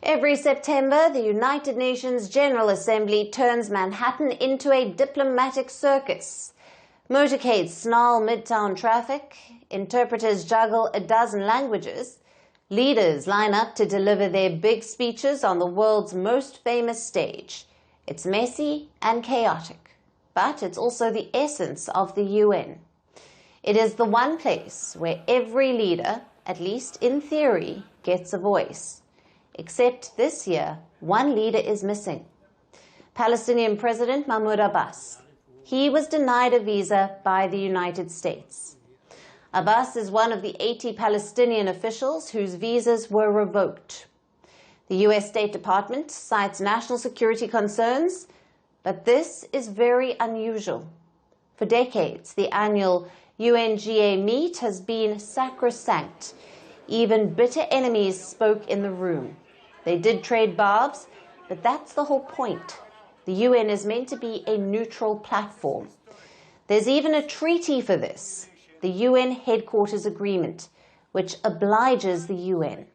Every September, the United Nations General Assembly turns Manhattan into a diplomatic circus. Motorcades snarl midtown traffic, interpreters juggle a dozen languages, leaders line up to deliver their big speeches on the world's most famous stage. It's messy and chaotic, but it's also the essence of the UN. It is the one place where every leader, at least in theory, gets a voice. Except this year, one leader is missing. Palestinian President Mahmoud Abbas. He was denied a visa by the United States. Abbas is one of the 80 Palestinian officials whose visas were revoked. The US State Department cites national security concerns, but this is very unusual. For decades, the annual UNGA meet has been sacrosanct. Even bitter enemies spoke in the room. They did trade barbs, but that's the whole point. The UN is meant to be a neutral platform. There's even a treaty for this, the UN Headquarters Agreement, which obliges the UN.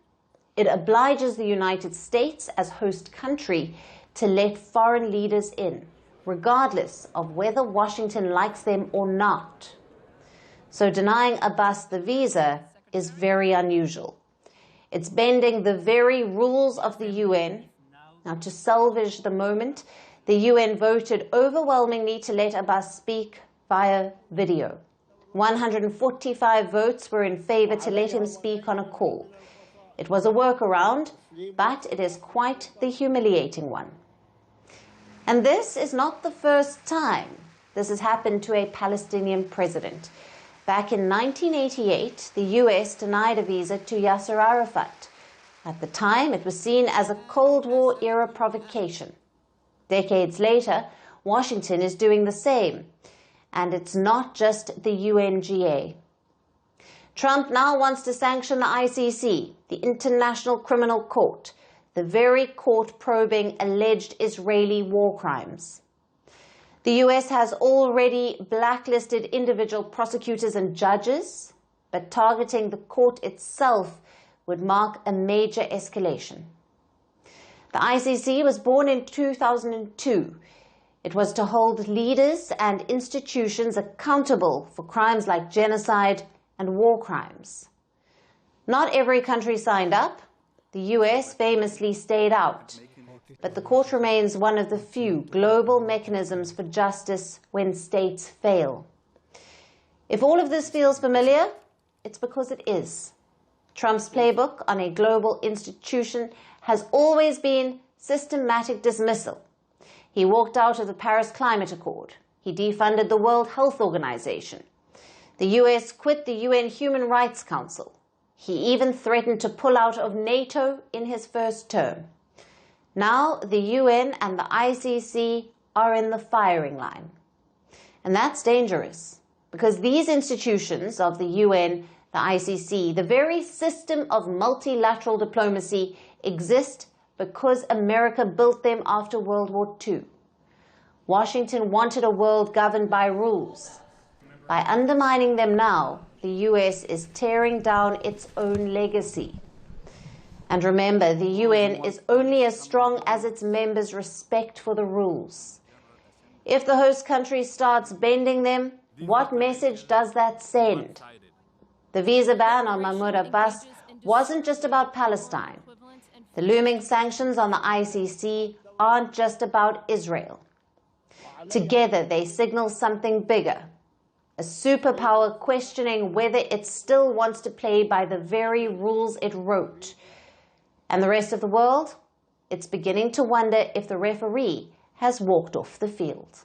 It obliges the United States as host country to let foreign leaders in, regardless of whether Washington likes them or not. So denying Abbas the visa is very unusual. It's bending the very rules of the UN. Now, to salvage the moment, the UN voted overwhelmingly to let Abbas speak via video. 145 votes were in favor to let him speak on a call. It was a workaround, but it is quite the humiliating one. And this is not the first time this has happened to a Palestinian president. Back in 1988, the US denied a visa to Yasser Arafat. At the time, it was seen as a Cold War-era provocation. Decades later, Washington is doing the same. And it's not just the UNGA. Trump now wants to sanction the ICC, the International Criminal Court, the very court probing alleged Israeli war crimes. The US has already blacklisted individual prosecutors and judges, but targeting the court itself would mark a major escalation. The ICC was born in 2002. It was to hold leaders and institutions accountable for crimes like genocide and war crimes. Not every country signed up. The US famously stayed out. But the court remains one of the few global mechanisms for justice when states fail. If all of this feels familiar, it's because it is. Trump's playbook on a global institution has always been systematic dismissal. He walked out of the Paris Climate Accord. He defunded the World Health Organization. The US quit the UN Human Rights Council. He even threatened to pull out of NATO in his first term. Now the UN and the ICC are in the firing line. And that's dangerous, because these institutions of the UN, the ICC, the very system of multilateral diplomacy exist because America built them after World War II. Washington wanted a world governed by rules. By undermining them now, the US is tearing down its own legacy. And remember, the UN is only as strong as its members' respect for the rules. If the host country starts bending them, what message does that send? The visa ban on Mahmoud Abbas wasn't just about Palestine. The looming sanctions on the ICC aren't just about Israel. Together, they signal something bigger. A superpower questioning whether it still wants to play by the very rules it wrote. And the rest of the world? It's beginning to wonder if the referee has walked off the field.